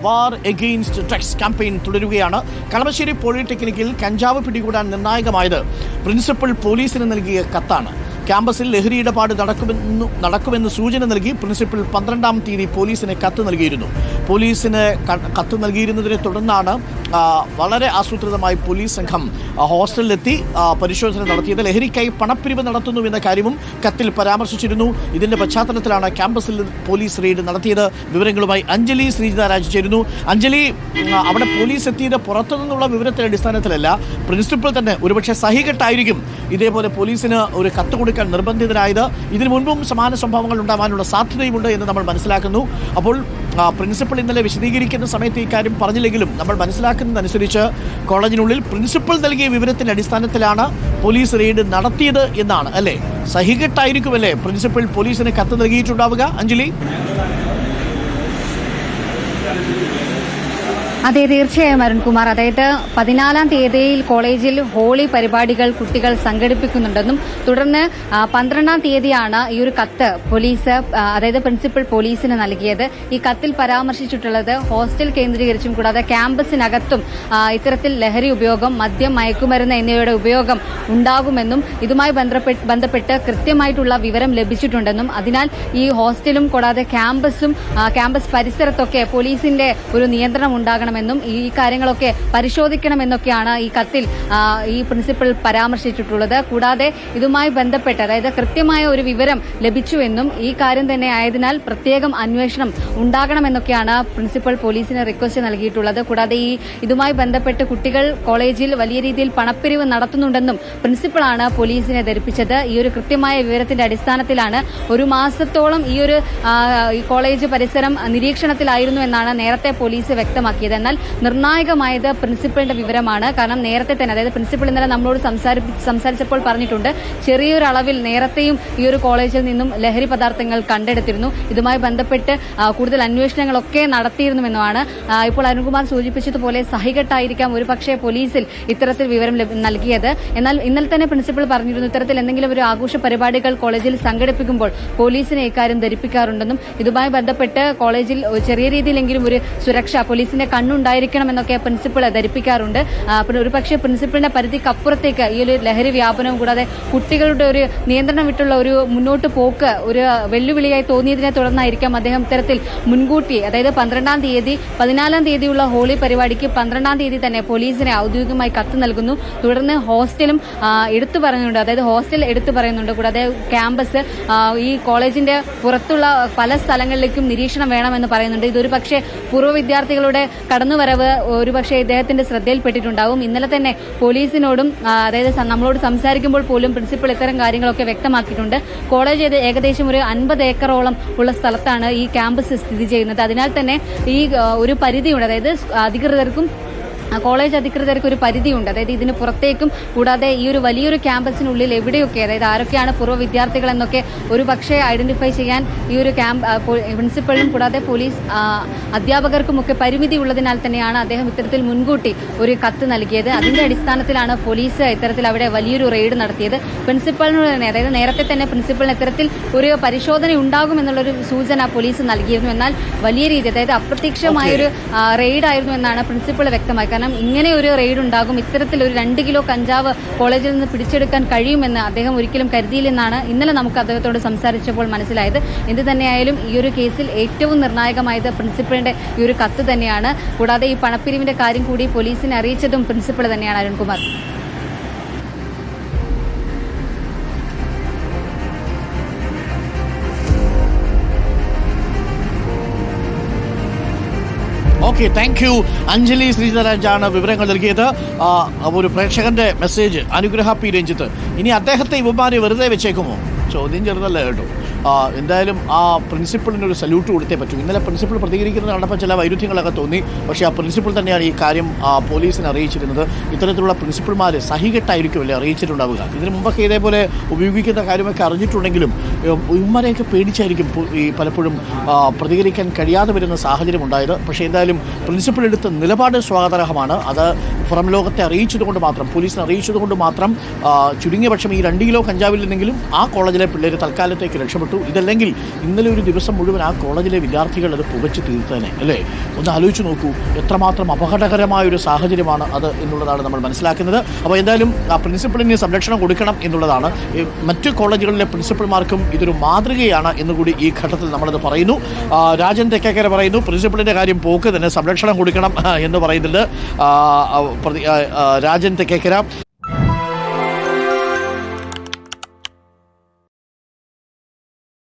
War against drugs campaign തുടരുകയാണ്. കളമശ്ശേരി പോളിടെക്നിക്കിൽ കഞ്ചാവ് പിടികൂടാൻ നിർണായകമായത് പ്രിൻസിപ്പൽ പോലീസിന് നൽകിയ കത്താണ്. ക്യാമ്പസിൽ ലഹരി ഇടപാട് നടക്കുമെന്ന് സൂചന നൽകി പ്രിൻസിപ്പൽ 12-ാം തീയതി പോലീസിന് കത്ത് നൽകിയിരുന്നു. പോലീസിന് കത്ത് നൽകിയിരുന്നതിനെ തുടർന്നാണ് വളരെ ആസൂത്രിതമായി പോലീസ് സംഘം ഹോസ്റ്റലിലെത്തി പരിശോധന നടത്തിയത്. ലഹരിക്കായി പണപ്പിരിവ് നടത്തുന്നുവെന്ന കാര്യവും കത്തിൽ പരാമർശിച്ചിരുന്നു. ഇതിന്റെ പശ്ചാത്തലത്തിലാണ് ക്യാമ്പസിൽ പോലീസ് റെയ്ഡ് നടത്തിയത്. വിവരങ്ങളുമായി അഞ്ജലി ശ്രീജിതാരാജ് ചേരുന്നു. അഞ്ജലി, അവിടെ പോലീസ് എത്തിയത് പുറത്തുനിന്നുള്ള വിവരത്തിന്റെ അടിസ്ഥാനത്തിലല്ല, പ്രിൻസിപ്പൽ തന്നെ ഒരുപക്ഷെ സഹികെട്ടായിരിക്കും ഇതേപോലെ പോലീസിന് ഒരു കത്ത് കൊടുക്കാൻ നിർബന്ധിതരായത്. ഇതിനു മുൻപും സമാന സംഭവങ്ങൾ ഉണ്ടാവാനുള്ള സാധ്യതയുമുണ്ട് എന്ന് നമ്മൾ മനസ്സിലാക്കുന്നു. അപ്പോൾ പ്രിൻസിപ്പൽ ഇന്നലെ വിശദീകരിക്കുന്ന സമയത്ത് ഇക്കാര്യം പറഞ്ഞില്ലെങ്കിലും നമ്മൾ മനസ്സിലാക്കുന്നതനുസരിച്ച് കോളേജിനുള്ളിൽ പ്രിൻസിപ്പൽ നൽകിയ വിവരത്തിന്റെ അടിസ്ഥാനത്തിലാണ് പോലീസ് റെയ്ഡ് നടത്തിയത് എന്നാണ്, അല്ലേ? സഹികെട്ടായിരിക്കുമല്ലേ പ്രിൻസിപ്പൽ പോലീസിന് കത്ത് നൽകിയിട്ടുണ്ടാവുക, അഞ്ജലി? അതെ, തീർച്ചയായും അരുൺകുമാർ. അതായത് 14-ാം തീയതിയിൽ കോളേജിൽ ഹോളി പരിപാടികൾ കുട്ടികൾ സംഘടിപ്പിക്കുന്നുണ്ടെന്നും തുടർന്ന് 12-ാം തീയതിയാണ് ഈ ഒരു കത്ത് പോലീസ്, അതായത് പ്രിൻസിപ്പൽ പോലീസിന് നൽകിയത്. ഈ കത്തിൽ പരാമർശിച്ചിട്ടുള്ളത് ഹോസ്റ്റൽ കേന്ദ്രീകരിച്ചും കൂടാതെ ക്യാമ്പസിനകത്തും ഇത്തരത്തിൽ ലഹരി ഉപയോഗം, മദ്യം, മയക്കുമരുന്ന് എന്നിവയുടെ ഉപയോഗം ഉണ്ടാകുമെന്നും ഇതുമായി ബന്ധപ്പെട്ട് കൃത്യമായിട്ടുള്ള വിവരം ലഭിച്ചിട്ടുണ്ടെന്നും അതിനാൽ ഈ ഹോസ്റ്റലും കൂടാതെ ക്യാമ്പസ് പരിസരത്തൊക്കെ പോലീസിന്റെ ഒരു നിയന്ത്രണം ഉണ്ടാകണം ും ഈ കാര്യങ്ങളൊക്കെ പരിശോധിക്കണമെന്നൊക്കെയാണ് ഈ കത്തിൽ ഈ പ്രിൻസിപ്പൽ പരാമർശിച്ചിട്ടുള്ളത്. കൂടാതെ ഇതുമായി ബന്ധപ്പെട്ട്, അതായത് കൃത്യമായ ഒരു വിവരം ലഭിച്ചുവെന്നും ഈ കാര്യം തന്നെ ആയതിനാൽ പ്രത്യേകം അന്വേഷണം ഉണ്ടാകണമെന്നൊക്കെയാണ് പ്രിൻസിപ്പൽ പോലീസിന് റിക്വസ്റ്റ് നൽകിയിട്ടുള്ളത്. കൂടാതെ ഇതുമായി ബന്ധപ്പെട്ട് കുട്ടികൾ കോളേജിൽ വലിയ രീതിയിൽ പണപ്പിരിവ് നടത്തുന്നുണ്ടെന്നും പ്രിൻസിപ്പളാണ് പോലീസിനെ ധരിപ്പിച്ചത്. ഈ ഒരു കൃത്യമായ വിവരത്തിന്റെ അടിസ്ഥാനത്തിലാണ് ഒരു മാസത്തോളം ഈ കോളേജ് പരിസരം നിരീക്ഷണത്തിലായിരുന്നു എന്നാണ് നേരത്തെ പോലീസ് വ്യക്തമാക്കിയത്. എന്നാൽ നിർണായകമായത് പ്രിൻസിപ്പലിന്റെ വിവരമാണ്. കാരണം നേരത്തെ തന്നെ, അതായത് പ്രിൻസിപ്പൽ ഇന്നലെ നമ്മളോട് സംസാരിച്ചപ്പോൾ പറഞ്ഞിട്ടുണ്ട്, ചെറിയൊരു അളവിൽ നേരത്തെയും ഈ ഒരു കോളേജിൽ നിന്നും ലഹരി പദാർത്ഥങ്ങൾ കണ്ടെടുത്തിരുന്നു. ഇതുമായി ബന്ധപ്പെട്ട് കൂടുതൽ അന്വേഷണങ്ങളൊക്കെ നടത്തിയിരുന്നുവെന്നുമാണ്. ഇപ്പോൾ അരുൺകുമാർ സൂചിപ്പിച്ചതുപോലെ സഹികെട്ടായിരിക്കാം ഒരുപക്ഷെ പോലീസിൽ ഇത്തരത്തിൽ വിവരം നൽകിയത്. എന്നാൽ ഇന്നലെ തന്നെ പ്രിൻസിപ്പൽ പറഞ്ഞിരുന്നു, ഇത്തരത്തിൽ എന്തെങ്കിലും ഒരു ആഘോഷ പരിപാടികൾ കോളേജിൽ സംഘടിപ്പിക്കുമ്പോൾ പോലീസിനെ ഇക്കാര്യം ധരിപ്പിക്കാറുണ്ടെന്നും ഇതുമായി ബന്ധപ്പെട്ട് കോളേജിൽ ചെറിയ രീതിയിലെങ്കിലും ഒരു സുരക്ഷ, പോലീസിന്റെ കണ്ണുണ്ടായിരിക്കണമെന്നൊക്കെ പ്രിൻസിപ്പൾ ധരിപ്പിക്കാറുണ്ട്. ഒരുപക്ഷെ പ്രിൻസിപ്പളിന്റെ പരിധിക്കപ്പുറത്തേക്ക് ഈ ഒരു ലഹരി വ്യാപനവും കൂടാതെ കുട്ടികളുടെ ഒരു നിയന്ത്രണം വിട്ടുള്ള ഒരു മുന്നോട്ട് പോക്ക് ഒരു വെല്ലുവിളിയായി തോന്നിയതിനെ തുടർന്നായിരിക്കാം അദ്ദേഹം ഇത്തരത്തിൽ മുൻകൂട്ടി, അതായത് 12-ാം തീയതി 14-ാം തീയതിയുള്ള ഹോളി പരിപാടിക്ക് 12-ാം തീയതി തന്നെ പോലീസിനെ ഔദ്യോഗികമായി കത്ത് നൽകുന്നു. തുടർന്ന് ഹോസ്റ്റലും എടുത്തു പറയുന്നുണ്ട്, അതായത് ഹോസ്റ്റൽ എടുത്തു പറയുന്നുണ്ട്. കൂടാതെ ക്യാമ്പസ്, ഈ കോളേജിന്റെ പുറത്തുള്ള പല സ്ഥലങ്ങളിലേക്കും നിരീക്ഷണം വേണമെന്ന് പറയുന്നുണ്ട്. ഇതൊരു പക്ഷേ പൂർവ്വ വിദ്യാർത്ഥികളുടെ കടന്നുവരവ് ഒരുപക്ഷെ ഇദ്ദേഹത്തിന്റെ ശ്രദ്ധയിൽപ്പെട്ടിട്ടുണ്ടാവും. ഇന്നലെ തന്നെ പോലീസിനോടും, അതായത് നമ്മളോട് സംസാരിക്കുമ്പോൾ പോലും പ്രിൻസിപ്പൽ ഇത്തരം കാര്യങ്ങളൊക്കെ വ്യക്തമാക്കിയിട്ടുണ്ട്. കോളേജ് ഏകദേശം ഒരു 50 ഏക്കറോളം ഉള്ള സ്ഥലത്താണ് ഈ ക്യാമ്പസ് സ്ഥിതി ചെയ്യുന്നത്. അതിനാൽ തന്നെ ഈ ഒരു പരിധിയുണ്ട്, അതായത് കോളേജ് അധികൃതർക്ക് ഒരു പരിധിയുണ്ട്. അതായത് ഇതിന് പുറത്തേക്കും കൂടാതെ ഈ ഒരു വലിയൊരു ക്യാമ്പസിനുള്ളിൽ എവിടെയൊക്കെ, അതായത് ആരൊക്കെയാണ് പൂർവ്വ വിദ്യാർത്ഥികൾ എന്നൊക്കെ ഒരു പക്ഷേ ഐഡന്റിഫൈ ചെയ്യാൻ ഈ ഒരു പ്രിൻസിപ്പലിനും കൂടാതെ പോലീസ് അധ്യാപകർക്കുമൊക്കെ പരിമിതി ഉള്ളതിനാൽ തന്നെയാണ് അദ്ദേഹം ഇത്തരത്തിൽ മുൻകൂട്ടി ഒരു കത്ത് നൽകിയത്. അതിന്റെ അടിസ്ഥാനത്തിലാണ് പോലീസ് ഇത്തരത്തിൽ അവിടെ വലിയൊരു റെയ്ഡ് നടത്തിയത്. പ്രിൻസിപ്പലിനോട് തന്നെ, അതായത് നേരത്തെ തന്നെ പ്രിൻസിപ്പലിന് ഇത്തരത്തിൽ ഒരു പരിശോധന ഉണ്ടാകുമെന്നുള്ളൊരു സൂചന പോലീസ് നൽകിയിരുന്നു. എന്നാൽ വലിയ രീതി, അതായത് അപ്രത്യക്ഷമായൊരു റെയ്ഡായിരുന്നു എന്നാണ് പ്രിൻസിപ്പൾ വ്യക്തമാക്കിയത്. കാരണം ഇങ്ങനെ ഒരു റെയ്ഡ് ഉണ്ടാകും, ഇത്തരത്തിൽ ഒരു 2 കിലോ കഞ്ചാവ് കോളേജിൽ നിന്ന് പിടിച്ചെടുക്കാൻ കഴിയുമെന്ന് അദ്ദേഹം ഒരിക്കലും കരുതിയില്ലെന്നാണ് ഇന്നലെ നമുക്ക് അദ്ദേഹത്തോട് സംസാരിച്ചപ്പോൾ മനസ്സിലായത്. എന്ത് തന്നെയായാലും ഈ ഒരു കേസിൽ ഏറ്റവും നിർണായകമായത് പ്രിൻസിപ്പലിന്റെ ഈ ഒരു കത്ത് തന്നെയാണ്. കൂടാതെ ഈ പണപ്പിരിവിന്റെ കാര്യം കൂടി പോലീസിനെ അറിയിച്ചതും പ്രിൻസിപ്പൽ തന്നെയാണ്, Arunkumar. Okay, thank you. Anjali ശ്രീധരാജാണ് വിവരങ്ങൾ നൽകിയത്. ഒരു പ്രേക്ഷകന്റെ മെസ്സേജ്, അനുഗ്രഹ പി രഞ്ജിത്ത്, ഇനി അദ്ദേഹത്തെ ഇവന്മാരെ വെറുതെ വെച്ചേക്കുമോ? ചോദ്യം ചെറുതല്ല കേട്ടോ. എന്തായാലും ആ പ്രിൻസിപ്പളിനൊരു സല്യൂട്ട് കൊടുത്തേ പറ്റൂ. ഇന്നലെ പ്രിൻസിപ്പൾ പ്രതികരിക്കുന്നത് കണ്ടപ്പോൾ ചില വൈരുദ്ധ്യങ്ങളൊക്കെ തോന്നി. പക്ഷേ ആ പ്രിൻസിപ്പൾ തന്നെയാണ് ഈ കാര്യം പോലീസിനെ അറിയിച്ചിരുന്നത്. ഇത്തരത്തിലുള്ള പ്രിൻസിപ്പൾമാർ സഹികെട്ടായിരിക്കുമല്ലേ അറിയിച്ചിട്ടുണ്ടാവുക. ഇതിന് മുമ്പൊക്കെ ഇതേപോലെ ഉപയോഗിക്കുന്ന കാര്യമൊക്കെ അറിഞ്ഞിട്ടുണ്ടെങ്കിലും ഇവന്മാരെയൊക്കെ പേടിച്ചായിരിക്കും ഈ പലപ്പോഴും പ്രതികരിക്കാൻ കഴിയാതെ വരുന്ന സാഹചര്യം ഉണ്ടായത്. പക്ഷേ എന്തായാലും പ്രിൻസിപ്പൾ എടുത്ത നിലപാട് സ്വാഗതാർഹമാണ്. അത് പുറം ലോകത്തെ അറിയിച്ചതുകൊണ്ട് മാത്രം, പോലീസിനെ അറിയിച്ചതുകൊണ്ട് മാത്രം ചുരുങ്ങിയ പക്ഷം ഈ 2 കിലോ കഞ്ചാവിൽ നിന്നെങ്കിലും ആ കോളേജിലെ പിള്ളേർ തൽക്കാലത്തേക്ക് രക്ഷപ്പെട്ടു. ഇതല്ലെങ്കിൽ ഇന്നലെ ഒരു ദിവസം മുഴുവൻ ആ കോളേജിലെ വിദ്യാർത്ഥികൾ അത് പുകച്ച് തീർത്തേനെ അല്ലേ? ഒന്ന് ആലോചിച്ച് നോക്കൂ, എത്രമാത്രം അപകടകരമായ ഒരു സാഹചര്യമാണ് അത് എന്നുള്ളതാണ് നമ്മൾ മനസ്സിലാക്കുന്നത്. അപ്പോൾ എന്തായാലും ആ പ്രിൻസിപ്പളിന് സംരക്ഷണം കൊടുക്കണം എന്നുള്ളതാണ്. മറ്റ് കോളേജുകളിലെ പ്രിൻസിപ്പൽമാർക്കും ഇതൊരു മാതൃകയാണ് എന്നുകൂടി ഈ ഘട്ടത്തിൽ നമ്മളത് പറയുന്നു. രാജൻ തെക്കേക്കര പറയുന്നു പ്രിൻസിപ്പളിൻ്റെ കാര്യം പോക്ക് തന്നെ, സംരക്ഷണം കൊടുക്കണം എന്ന് പറയുന്നുണ്ട് രാജൻ തെക്കേക്കര.